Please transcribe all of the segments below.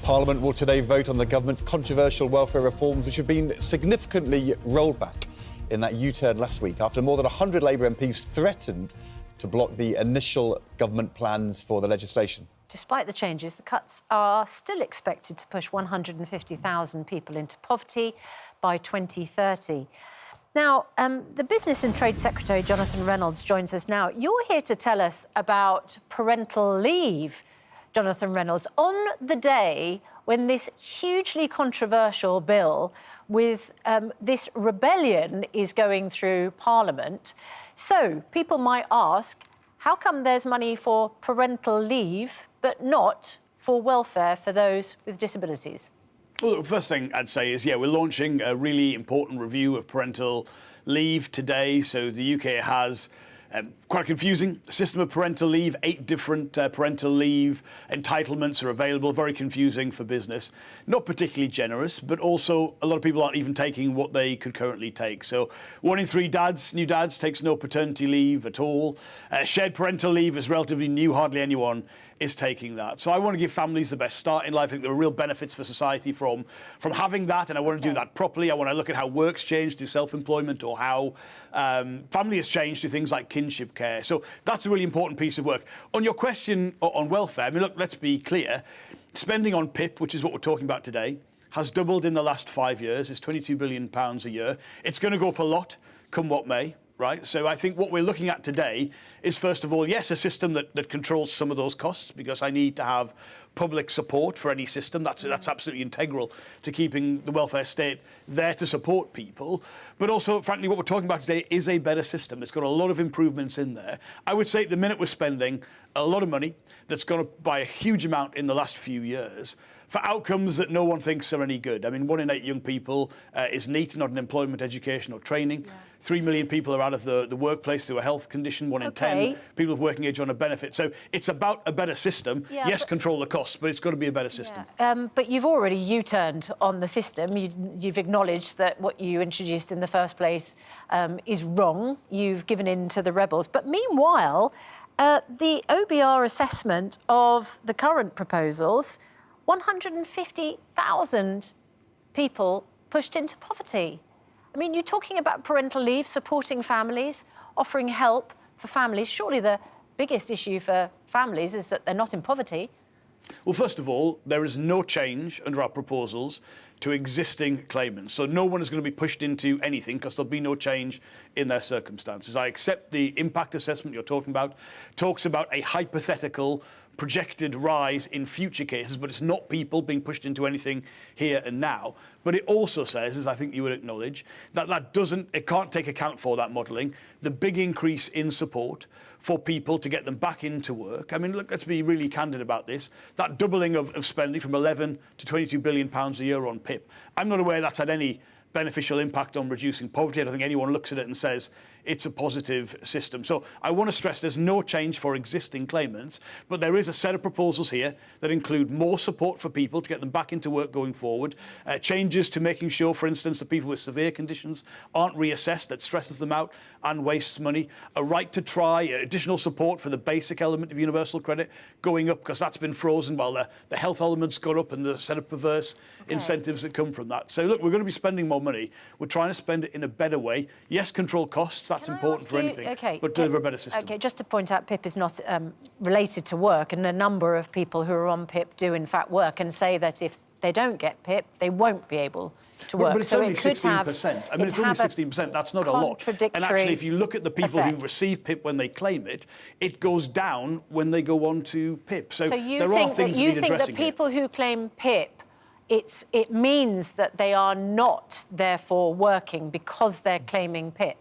Parliament will today vote on the government's controversial welfare reforms, which have been significantly rolled back in that U-turn last week after more than 100 Labour MPs threatened to block the initial government plans for the legislation. Despite the changes, the cuts are still expected to push 150,000 people into poverty by 2030. Now, the Business and Trade Secretary, Jonathan Reynolds, joins us now. You're here to tell us about parental leave, Jonathan Reynolds, on the day when this hugely controversial bill with this rebellion is going through Parliament. So people might ask, how come there's money for parental leave but not for welfare for those with disabilities? Well, the first thing I'd say is, we're launching a really important review of parental leave today. So the UK has quite a confusing system of parental leave. 8 different parental leave entitlements are available. Very confusing for business. Not particularly generous, but also a lot of people aren't even taking what they could currently take. So 1 in 3 new dads takes no paternity leave at all. Shared parental leave is relatively new. Hardly anyone is taking that. So I want to give families the best start in life. I think there are real benefits for society from having that, and I want to do that properly. I want to look at how work's changed through self-employment or how family has changed through things like kinship care. So that's a really important piece of work. On your question on welfare, I mean, look, let's be clear. Spending on PIP, which is what we're talking about today, has doubled in the last 5 years. It's £22 billion a year. It's going to go up a lot, come what may. Right, so I think what we're looking at today is, first of all, yes, a system that controls some of those costs, because I need to have public support for any system. That's absolutely integral to keeping the welfare state there to support people. But also, frankly, what we're talking about today is a better system. It's got a lot of improvements in there. I would say at the minute we're spending a lot of money that's gone up by a huge amount in the last few years for outcomes that no one thinks are any good. I mean, 1 in 8 young people is NEET, not in employment, education or training. 3 million people are out of the workplace through a health condition. 1 in 10 people of working age on a benefit. So it's about a better system. Yes, control the costs, but it's got to be a better system. But you've already U-turned on the system. You've acknowledged that what you introduced in the first place is wrong. You've given in to the rebels. But meanwhile, the OBR assessment of the current proposals, 150,000 people pushed into poverty. I mean, you're talking about parental leave, supporting families, offering help for families. Surely the biggest issue for families is that they're not in poverty. Well, first of all, there is no change under our proposals to existing claimants. So no one is going to be pushed into anything because there'll be no change in their circumstances. I accept the impact assessment you're talking about talks about a hypothetical projected rise in future cases, but it's not people being pushed into anything here and now. But it also says, as I think you would acknowledge, that it can't take account for that modelling, the big increase in support for people to get them back into work. I mean, look, let's be really candid about this. That doubling of spending from 11 to £22 billion a year on PIP, I'm not aware that's had any beneficial impact on reducing poverty. I don't think anyone looks at it and says it's a positive system. So I want to stress there's no change for existing claimants, but there is a set of proposals here that include more support for people to get them back into work going forward, changes to making sure, for instance, that people with severe conditions aren't reassessed, that stresses them out and wastes money, a right to try, additional support for the basic element of universal credit going up because that's been frozen while the health element's gone up and the set of perverse incentives that come from that. So look, we're going to be spending more money. We're trying to spend it in a better way. Yes, control costs, that's important for anything, but deliver a better system. OK, just to point out, PIP is not related to work, and a number of people who are on PIP do in fact work and say that if they don't get PIP, they won't be able to work. But it's only 16%. I mean, it's only 16%. That's not a lot. And actually, if you look at the people who receive PIP when they claim it, it goes down when they go on to PIP. So there are things that need addressing. You think that people who claim PIP, it means that they are not, therefore, working because they're claiming PIP?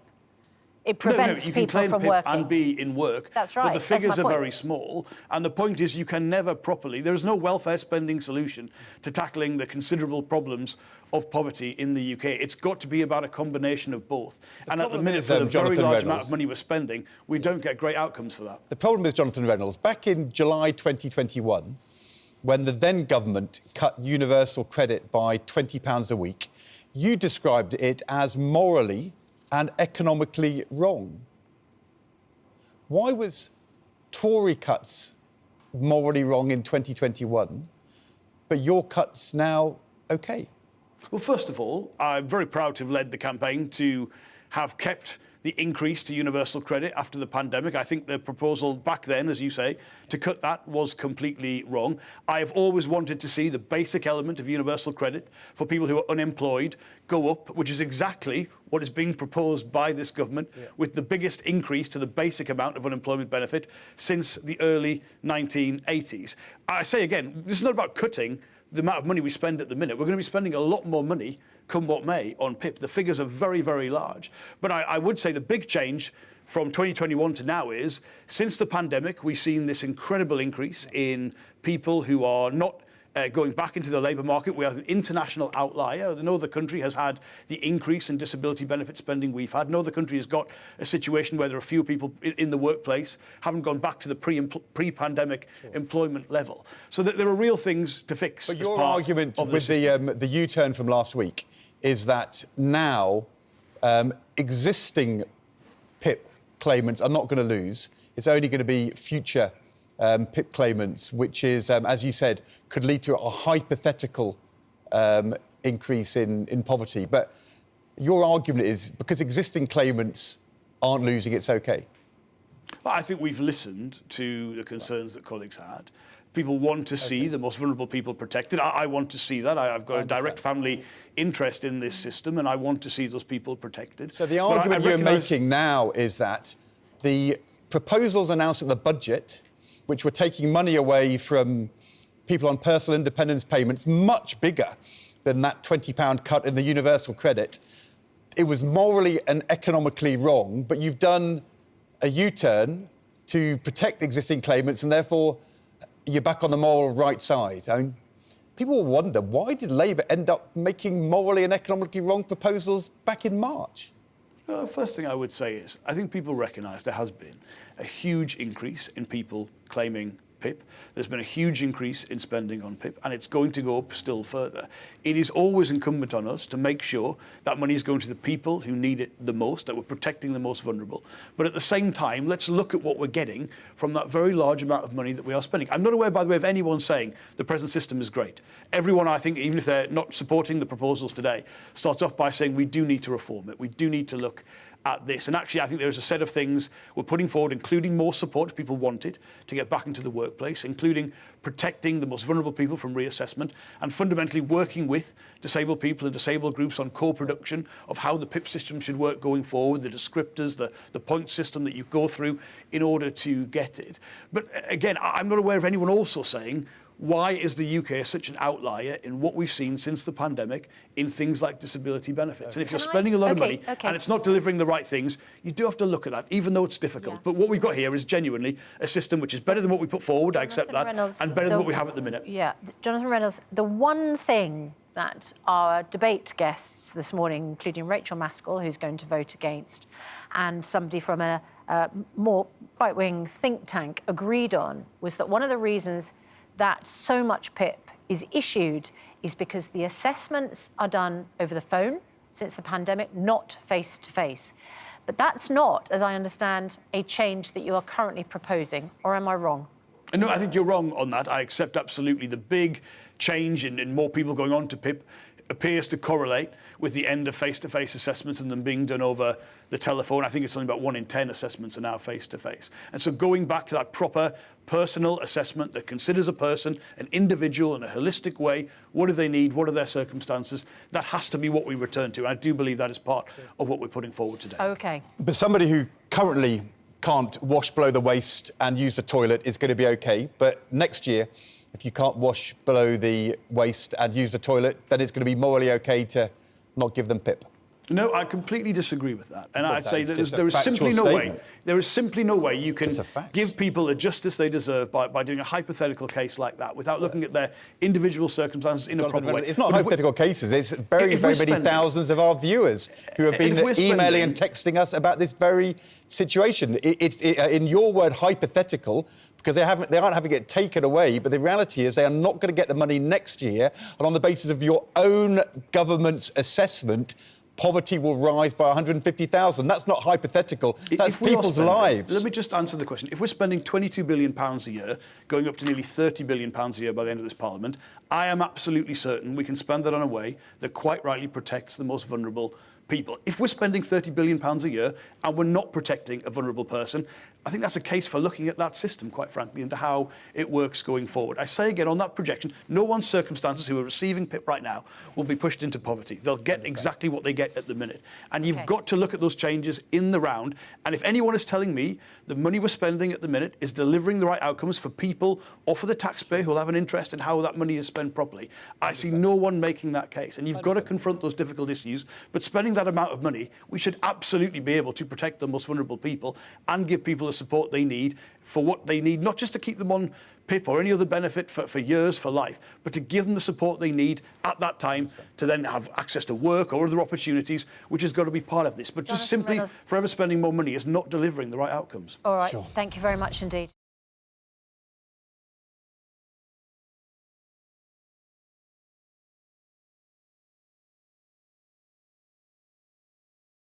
It prevents you can people claim from PIP working. and be in work. That's right. But the figures are very small. And the point is you can never properly... There is no welfare spending solution to tackling the considerable problems of poverty in the UK. It's got to be about a combination of both. And at the minute, for the very large amount of money we're spending, we don't get great outcomes for that. The problem is, Jonathan Reynolds, back in July 2021, when the then government cut universal credit by £20 a week, you described it as morally and economically wrong. Why was Tory cuts morally wrong in 2021 but your cut's now OK? Well, first of all, I'm very proud to have led the campaign to have kept the increase to universal credit after the pandemic. I think the proposal back then, as you say, to cut that was completely wrong. I have always wanted to see the basic element of universal credit for people who are unemployed go up, which is exactly what is being proposed by this government, with the biggest increase to the basic amount of unemployment benefit since the early 1980s. I say again, this is not about cutting the amount of money we spend at the minute. We're going to be spending a lot more money, come what may, on PIP. The figures are very, very large. But I would say the big change from 2021 to now is, since the pandemic, we've seen this incredible increase in people who are not going back into the labour market. We have an international outlier. No other country has had the increase in disability benefit spending we've had. No other country has got a situation where there are fewer people in the workplace, haven't gone back to the pre-pandemic employment level. So that there are real things to fix. But your argument with the U-turn from last week is that now existing PIP claimants are not going to lose. It's only going to be future PIP claimants, which is, as you said, could lead to a hypothetical increase in poverty. But your argument is because existing claimants aren't losing, it's OK. Well, I think we've listened to the concerns that colleagues had. People want to see the most vulnerable people protected. I want to see that. I've got a direct family interest in this system, and I want to see those people protected. So the argument you're making now is that the proposals announced at the budget, which were taking money away from people on personal independence payments, much bigger than that £20 cut in the universal credit. It was morally and economically wrong, but you've done a U-turn to protect existing claimants, and therefore you're back on the moral right side. I mean, people will wonder, why did Labour end up making morally and economically wrong proposals back in March? Well, the first thing I would say is I think people recognise there has been a huge increase in people claiming PIP. There's been a huge increase in spending on PIP, and it's going to go up still further. It is always incumbent on us to make sure that money is going to the people who need it the most, that we're protecting the most vulnerable. But at the same time, let's look at what we're getting from that very large amount of money that we are spending. I'm not aware, by the way, of anyone saying the present system is great. Everyone, I think, even if they're not supporting the proposals today, starts off by saying we do need to reform it. We do need to look at this. And actually, I think there's a set of things we're putting forward, including more support if people want it to get back into the workplace, including protecting the most vulnerable people from reassessment, and fundamentally working with disabled people and disabled groups on co-production of how the PIP system should work going forward, the descriptors, the point system that you go through in order to get it. But again, I'm not aware of anyone also saying, why is the UK such an outlier in what we've seen since the pandemic in things like disability benefits? And if you're spending a lot of money and it's not delivering the right things, you do have to look at that, even though it's difficult. But what we've got here is genuinely a system which is better than what we put forward, I accept that, and better than what we have at the minute. Yeah, Jonathan Reynolds, the one thing that our debate guests this morning, including Rachel Maskell, who's going to vote against, and somebody from a more right-wing think tank agreed on, was that one of the reasons that so much PIP is issued is because the assessments are done over the phone since the pandemic, not face-to-face. But that's not, as I understand, a change that you are currently proposing, or am I wrong? No, I think you're wrong on that. I accept absolutely the big change in more people going on to PIP appears to correlate with the end of face-to-face assessments and them being done over the telephone. I think it's only about 1 in 10 assessments are now face-to-face. And so going back to that proper personal assessment that considers a person, an individual in a holistic way, what do they need, what are their circumstances, that has to be what we return to. And I do believe that is part of what we're putting forward today. OK. But somebody who currently can't wash below the waist and use the toilet is going to be OK. But next year, if you can't wash below the waist and use the toilet, then it's going to be morally OK to not give them PIP. No, I completely disagree with that. And I'd say that there is simply no way you can give people a justice they deserve by doing a hypothetical case like that without looking at their individual circumstances in a proper way. It's not hypothetical cases. It's very many thousands of our viewers who have been emailing and texting us about this very situation. It's in your word, hypothetical, because they aren't having it taken away. But the reality is they are not going to get the money next year. And on the basis of your own government's assessment, poverty will rise by 150,000. That's not hypothetical. That's people's lives. Let me just answer the question. If we're spending £22 billion a year, going up to nearly £30 billion a year by the end of this Parliament, I am absolutely certain we can spend that on a way that quite rightly protects the most vulnerable people. If we're spending £30 billion a year and we're not protecting a vulnerable person, I think that's a case for looking at that system, quite frankly, into how it works going forward. I say again, on that projection, no one's circumstances who are receiving PIP right now will be pushed into poverty. They'll get exactly what they get at the minute. And you've got to look at those changes in the round. And if anyone is telling me the money we're spending at the minute is delivering the right outcomes for people or for the taxpayer who will have an interest in how that money is spent properly, I see no one making that case. And you've got to confront those difficult issues. But spending that amount of money, we should absolutely be able to protect the most vulnerable people and give people the support they need for what they need, not just to keep them on PIP or any other benefit for years, for life, but to give them the support they need at that time to then have access to work or other opportunities, which has got to be part of this. But just simply forever spending more money is not delivering the right outcomes. All right, Thank you very much indeed.